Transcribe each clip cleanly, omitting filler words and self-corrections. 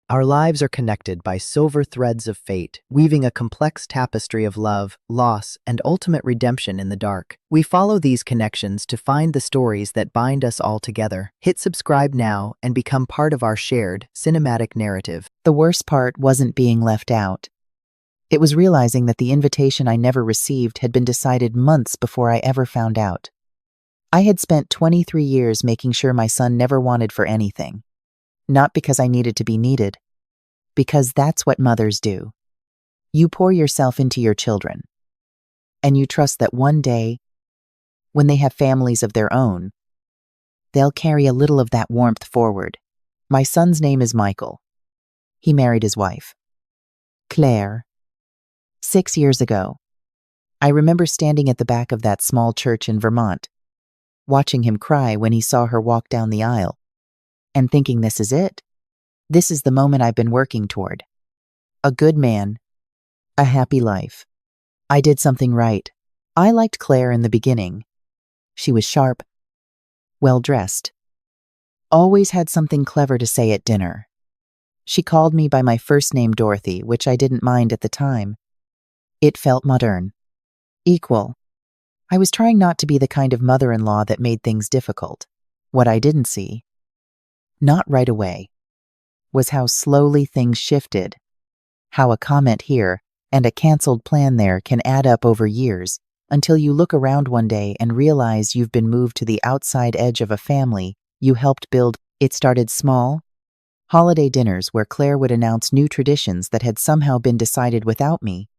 Our lives are connected by silver threads of fate, weaving a complex tapestry of love, loss, and ultimate redemption in the dark. We follow these connections to find the stories that bind us all together. Hit subscribe now and become part of our shared, cinematic narrative. The worst part wasn't being left out. It was realizing that the invitation I never received had been decided months before I ever found out. I had spent 23 years making sure my son never wanted for anything. Not because I needed to be needed, because that's what mothers do. You pour yourself into your children, and you trust that one day, when they have families of their own, they'll carry a little of that warmth forward. My son's name is Michael. He married his wife, Claire, 6 years ago. I remember standing at the back of that small church in Vermont, watching him cry when he saw her walk down the aisle, and thinking, this is it. This is the moment I've been working toward. A good man, a happy life. I did something right. I liked Claire in the beginning. She was sharp, well-dressed, always had something clever to say at dinner. She called me by my first name, Dorothy, which I didn't mind at the time. It felt modern, equal. I was trying not to be the kind of mother-in-law that made things difficult. What I didn't see, not right away, was how slowly things shifted, how a comment here and a canceled plan there can add up over years until you look around one day and realize you've been moved to the outside edge of a family you helped build. It started small, holiday dinners where Claire would announce new traditions that had somehow been decided without me,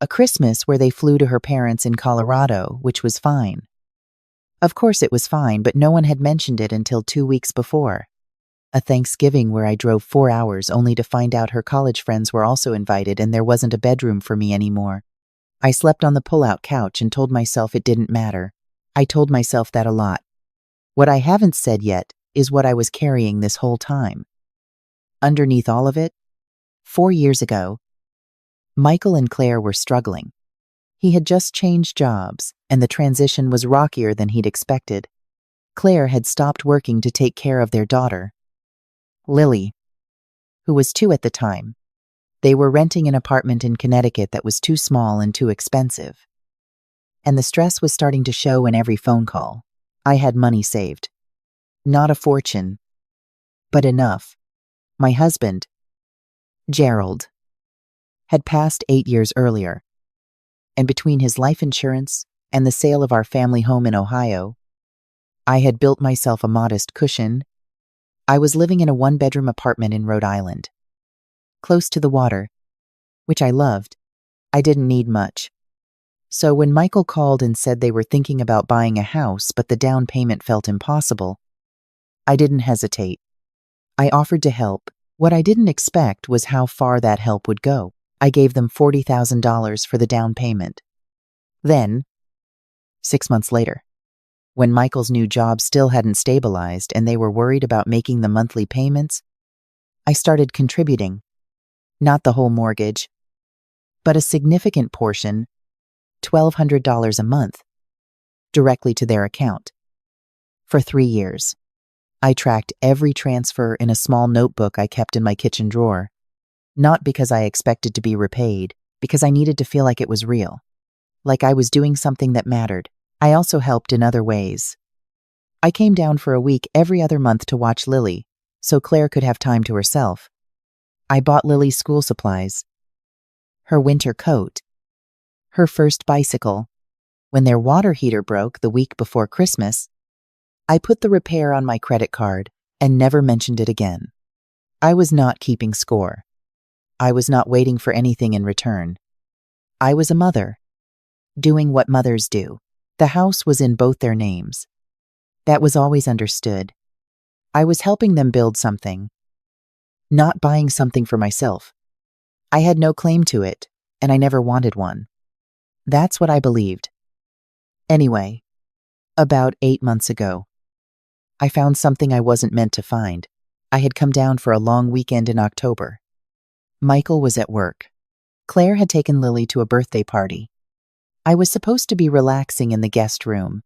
a Christmas where they flew to her parents in Colorado, which was fine. Of course it was fine, but no one had mentioned it until 2 weeks before. A Thanksgiving where I drove 4 hours only to find out her college friends were also invited and there wasn't a bedroom for me anymore. I slept on the pull-out couch and told myself it didn't matter. I told myself that a lot. What I haven't said yet is what I was carrying this whole time. Underneath all of it, 4 years ago, Michael and Claire were struggling. He had just changed jobs, and the transition was rockier than he'd expected. Claire had stopped working to take care of their daughter, Lily, who was 2 at the time. They were renting an apartment in Connecticut that was too small and too expensive. And the stress was starting to show in every phone call. I had money saved. Not a fortune, but enough. My husband, Gerald, had passed 8 years earlier, and between his life insurance and the sale of our family home in Ohio, I had built myself a modest cushion. I was living in a 1-bedroom apartment in Rhode Island, close to the water, which I loved. I didn't need much. So when Michael called and said they were thinking about buying a house but the down payment felt impossible, I didn't hesitate. I offered to help. What I didn't expect was how far that help would go. I gave them $40,000 for the down payment. Then, 6 months later, when Michael's new job still hadn't stabilized and they were worried about making the monthly payments, I started contributing. Not the whole mortgage, but a significant portion, $1,200 a month, directly to their account. For 3 years, I tracked every transfer in a small notebook I kept in my kitchen drawer. Not because I expected to be repaid, because I needed to feel like it was real, like I was doing something that mattered. I also helped in other ways. I came down for a week every other month to watch Lily, so Claire could have time to herself. I bought Lily's school supplies, her winter coat, her first bicycle. When their water heater broke the week before Christmas, I put the repair on my credit card and never mentioned it again. I was not keeping score. I was not waiting for anything in return. I was a mother, doing what mothers do. The house was in both their names. That was always understood. I was helping them build something, not buying something for myself. I had no claim to it, and I never wanted one. That's what I believed. Anyway, about 8 months ago, I found something I wasn't meant to find. I had come down for a long weekend in October. Michael was at work. Claire had taken Lily to a birthday party. I was supposed to be relaxing in the guest room,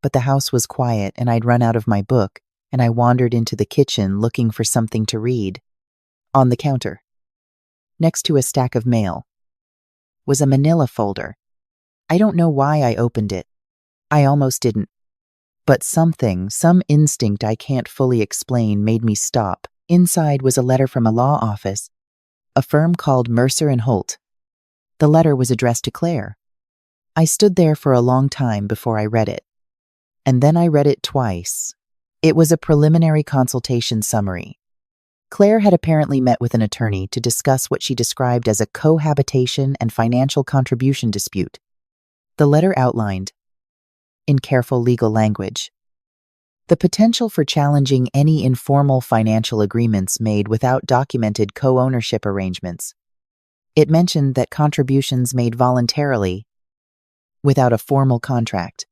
but the house was quiet and I'd run out of my book and I wandered into the kitchen looking for something to read. On the counter, next to a stack of mail, was a manila folder. I don't know why I opened it. I almost didn't. But some instinct I can't fully explain made me stop. Inside was a letter from a law office, a firm called Mercer and Holt. The letter was addressed to Claire. I stood there for a long time before I read it. And then I read it twice. It was a preliminary consultation summary. Claire had apparently met with an attorney to discuss what she described as a cohabitation and financial contribution dispute. The letter outlined, in careful legal language, the potential for challenging any informal financial agreements made without documented co-ownership arrangements. It mentioned that contributions made voluntarily, without a formal contract,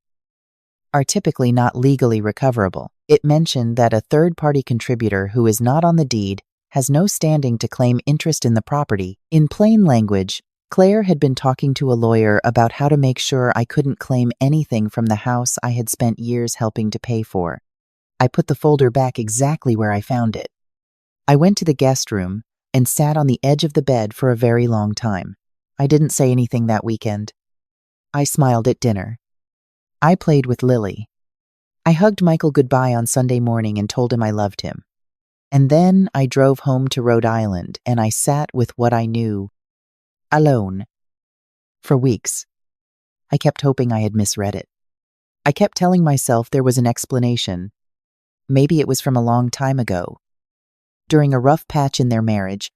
are typically not legally recoverable. It mentioned that a third-party contributor who is not on the deed has no standing to claim interest in the property. In plain language, Claire had been talking to a lawyer about how to make sure I couldn't claim anything from the house I had spent years helping to pay for. I put the folder back exactly where I found it. I went to the guest room and sat on the edge of the bed for a very long time. I didn't say anything that weekend. I smiled at dinner. I played with Lily. I hugged Michael goodbye on Sunday morning and told him I loved him. And then I drove home to Rhode Island and I sat with what I knew, alone, for weeks. I kept hoping I had misread it. I kept telling myself there was an explanation. Maybe it was from a long time ago, during a rough patch in their marriage.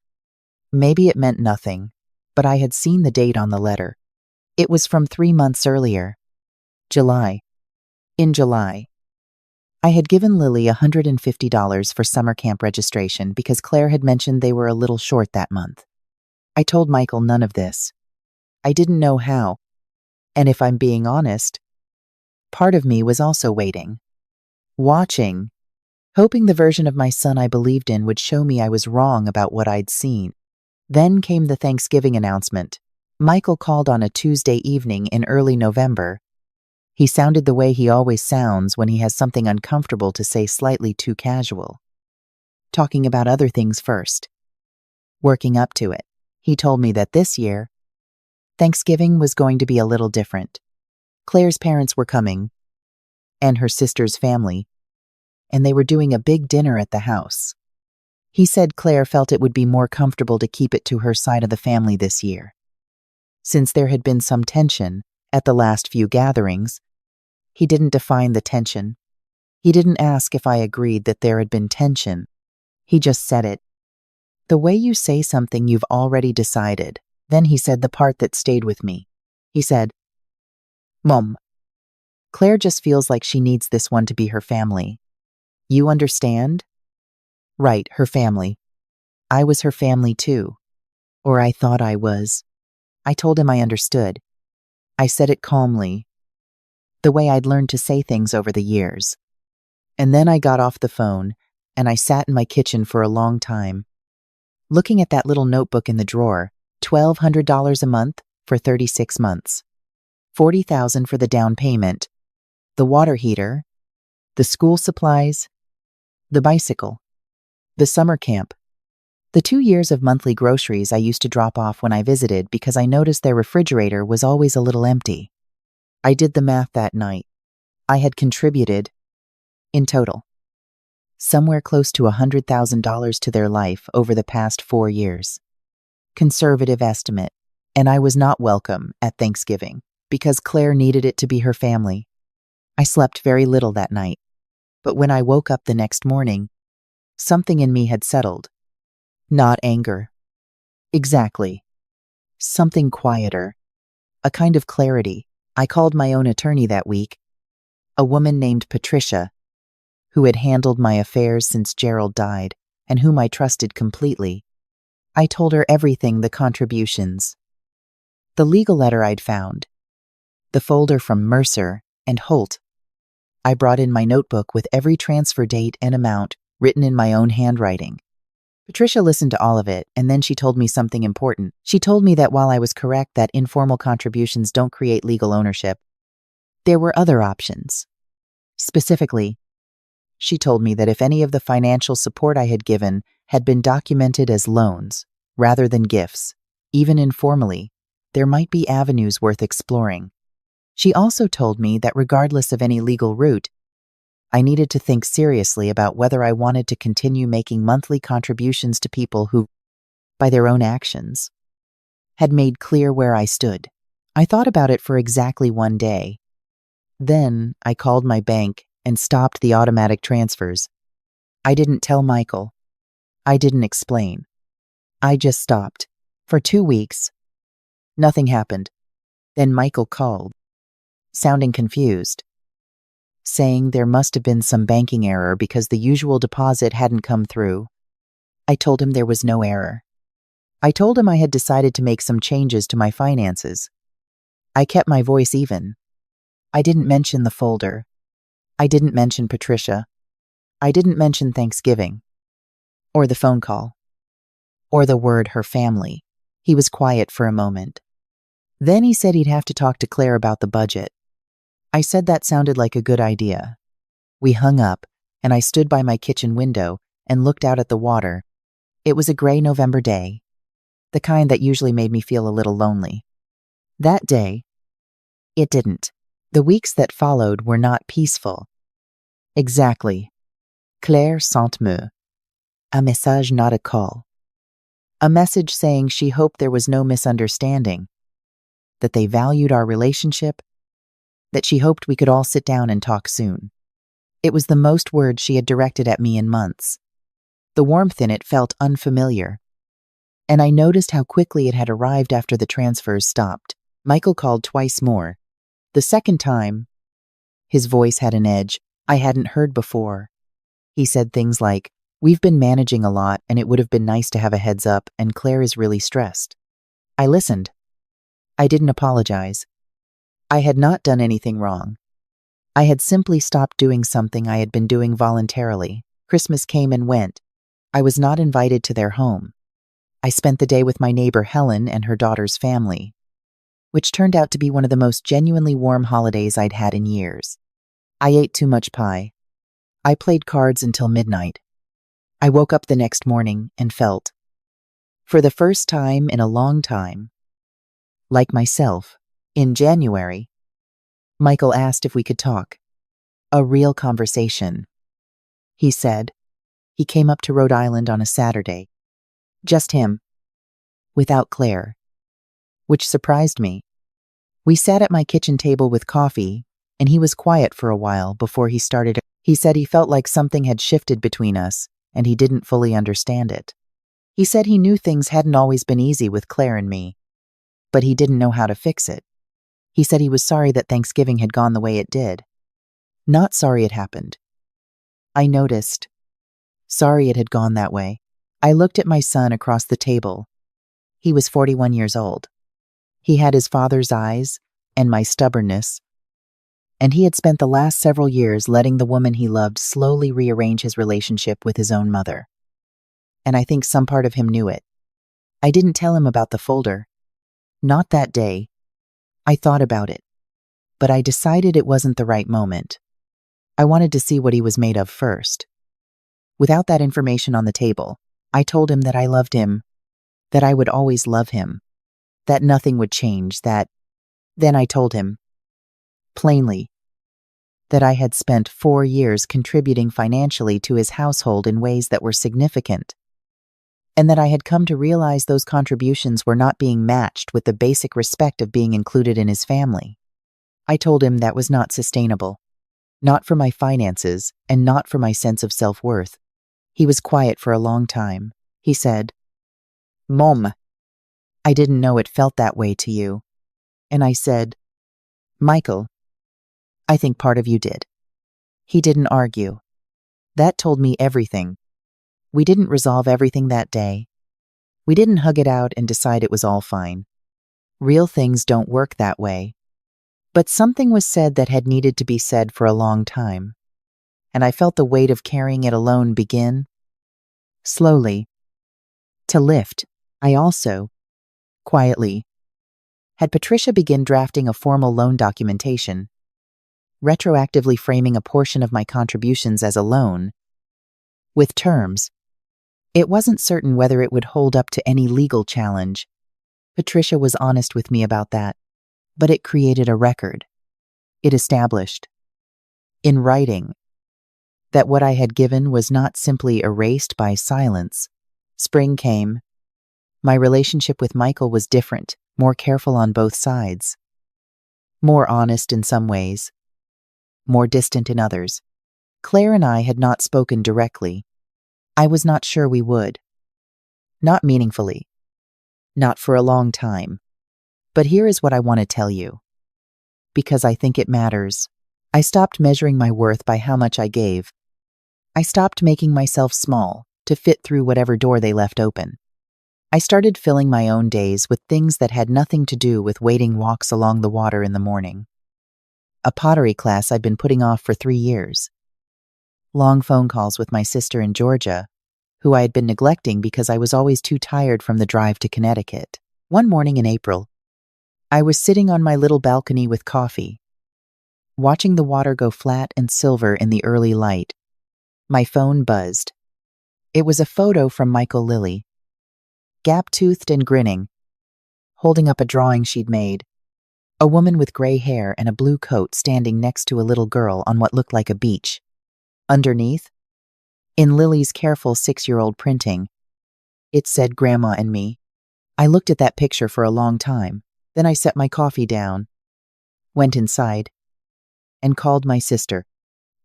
Maybe it meant nothing, but I had seen the date on the letter. It was from 3 months earlier, July. In July, I had given Lily $150 for summer camp registration because Claire had mentioned they were a little short that month. I told Michael none of this. I didn't know how. And if I'm being honest, part of me was also waiting, watching, hoping the version of my son I believed in would show me I was wrong about what I'd seen. Then came the Thanksgiving announcement. Michael called on a Tuesday evening in early November. He sounded the way he always sounds when he has something uncomfortable to say, slightly too casual. Talking about other things first. Working up to it, he told me that this year, Thanksgiving was going to be a little different. Claire's parents were coming, and her sister's family, and they were doing a big dinner at the house. He said Claire felt it would be more comfortable to keep it to her side of the family this year. Since there had been some tension at the last few gatherings, he didn't define the tension. He didn't ask if I agreed that there had been tension. He just said it. The way you say something you've already decided. Then he said the part that stayed with me. He said, "Mom, Claire just feels like she needs this one to be her family. You understand?" Right, her family. I was her family too. Or I thought I was. I told him I understood. I said it calmly, the way I'd learned to say things over the years. And then I got off the phone, and I sat in my kitchen for a long time, looking at that little notebook in the drawer, $1,200 a month for 36 months, $40,000 for the down payment, the water heater, the school supplies, the bicycle, the summer camp, the 2 years of monthly groceries I used to drop off when I visited because I noticed their refrigerator was always a little empty. I did the math that night. I had contributed, in total, somewhere close to $100,000 to their life over the past 4 years. Conservative estimate, and I was not welcome at Thanksgiving because Claire needed it to be her family. I slept very little that night, but when I woke up the next morning, something in me had settled. Not anger. Exactly. Something quieter. A kind of clarity. I called my own attorney that week, a woman named Patricia, who had handled my affairs since Gerald died and whom I trusted completely. I told her everything, the contributions, the legal letter I'd found, the folder from Mercer and Holt. I brought in my notebook with every transfer date and amount written in my own handwriting. Patricia listened to all of it, and then she told me something important. She told me that while I was correct that informal contributions don't create legal ownership, there were other options. Specifically, she told me that if any of the financial support I had given had been documented as loans rather than gifts. Even informally, there might be avenues worth exploring. She also told me that regardless of any legal route, I needed to think seriously about whether I wanted to continue making monthly contributions to people who, by their own actions, had made clear where I stood. I thought about it for exactly one day. Then I called my bank and stopped the automatic transfers. I didn't tell Michael. I didn't explain. I just stopped. For 2 weeks, nothing happened. Then Michael called, sounding confused, saying there must have been some banking error because the usual deposit hadn't come through. I told him there was no error. I told him I had decided to make some changes to my finances. I kept my voice even. I didn't mention the folder. I didn't mention Patricia. I didn't mention Thanksgiving, or the phone call, or the word her family. He was quiet for a moment. Then he said he'd have to talk to Claire about the budget. I said that sounded like a good idea. We hung up, and I stood by my kitchen window and looked out at the water. It was a gray November day, the kind that usually made me feel a little lonely. That day, it didn't. The weeks that followed were not peaceful. Exactly. Claire sent me a message, not a call. A message saying she hoped there was no misunderstanding, that they valued our relationship, that she hoped we could all sit down and talk soon. It was the most words she had directed at me in months. The warmth in it felt unfamiliar, and I noticed how quickly it had arrived after the transfers stopped. Michael called twice more. The second time, his voice had an edge I hadn't heard before. He said things like, "We've been managing a lot, and it would have been nice to have a heads up, and Claire is really stressed." I listened. I didn't apologize. I had not done anything wrong. I had simply stopped doing something I had been doing voluntarily. Christmas came and went. I was not invited to their home. I spent the day with my neighbor Helen and her daughter's family, which turned out to be one of the most genuinely warm holidays I'd had in years. I ate too much pie. I played cards until midnight. I woke up the next morning and felt, for the first time in a long time, like myself. In January, Michael asked if we could talk. A real conversation. He said he came up to Rhode Island on a Saturday. Just him. Without Claire. Which surprised me. We sat at my kitchen table with coffee, and he was quiet for a while before he started. He said he felt like something had shifted between us, and he didn't fully understand it. He said he knew things hadn't always been easy with Claire and me, but he didn't know how to fix it. He said he was sorry that Thanksgiving had gone the way it did. Not sorry it happened. I noticed. Sorry it had gone that way. I looked at my son across the table. He was 41 years old. He had his father's eyes and my stubbornness, and he had spent the last several years letting the woman he loved slowly rearrange his relationship with his own mother. And I think some part of him knew it. I didn't tell him about the folder. Not that day. I thought about it, but I decided it wasn't the right moment. I wanted to see what he was made of first. Without that information on the table, I told him that I loved him, that I would always love him, that nothing would change, that... Then I told him, plainly, that I had spent 4 years contributing financially to his household in ways that were significant, and that I had come to realize those contributions were not being matched with the basic respect of being included in his family. I told him that was not sustainable, not for my finances and not for my sense of self-worth. He was quiet for a long time. He said, "Mom, I didn't know it felt that way to you." And I said, "Michael, I think part of you did." He didn't argue. That told me everything. We didn't resolve everything that day. We didn't hug it out and decide it was all fine. Real things don't work that way. But something was said that had needed to be said for a long time, and I felt the weight of carrying it alone begin, slowly, to lift. I also, quietly, had Patricia begin drafting a formal loan documentation, retroactively framing a portion of my contributions as a loan, with terms It wasn't certain whether it would hold up to any legal challenge. Patricia was honest with me about that, but it created a record. It established, in writing, that what I had given was not simply erased by silence. Spring came. My relationship with Michael was different, more careful on both sides, more honest in some ways, more distant in others. Claire and I had not spoken directly. I was not sure we would. Not meaningfully. Not for a long time. But here is what I want to tell you. Because I think it matters. I stopped measuring my worth by how much I gave. I stopped making myself small to fit through whatever door they left open. I started filling my own days with things that had nothing to do with waiting walks along the water in the morning. A pottery class I'd been putting off for 3 years. Long phone calls with my sister in Georgia, who I had been neglecting because I was always too tired from the drive to Connecticut. One morning in April, I was sitting on my little balcony with coffee, watching the water go flat and silver in the early light. My phone buzzed. It was a photo from Michael Lilly, gap-toothed and grinning, holding up a drawing she'd made. A woman with gray hair and a blue coat standing next to a little girl on what looked like a beach. Underneath, in Lily's careful 6-year-old printing, it said Grandma and me. I looked at that picture for a long time. Then I set my coffee down, went inside, and called my sister.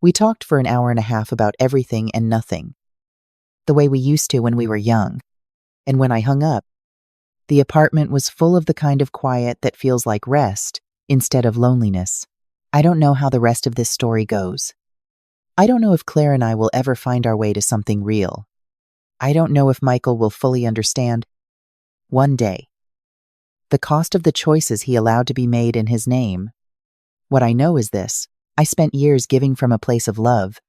We talked for an hour and a half about everything and nothing, the way we used to when we were young. And when I hung up, the apartment was full of the kind of quiet that feels like rest instead of loneliness. I don't know how the rest of this story goes. I don't know if Claire and I will ever find our way to something real. I don't know if Michael will fully understand. One day. The cost of the choices he allowed to be made in his name. What I know is this: I spent years giving from a place of love,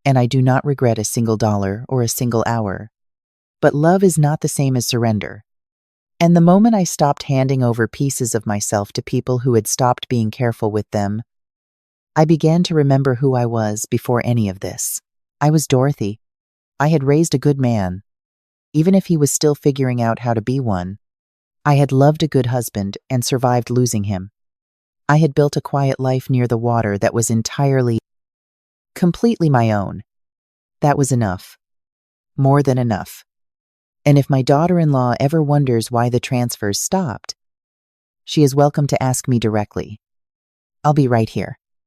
and I do not regret a single dollar or a single hour. But love is not the same as surrender. And the moment I stopped handing over pieces of myself to people who had stopped being careful with them, I began to remember who I was before any of this. I was Dorothy. I had raised a good man, even if he was still figuring out how to be one. I had loved a good husband and survived losing him. I had built a quiet life near the water that was entirely, completely my own. That was enough. More than enough. And if my daughter-in-law ever wonders why the transfers stopped, she is welcome to ask me directly. I'll be right here.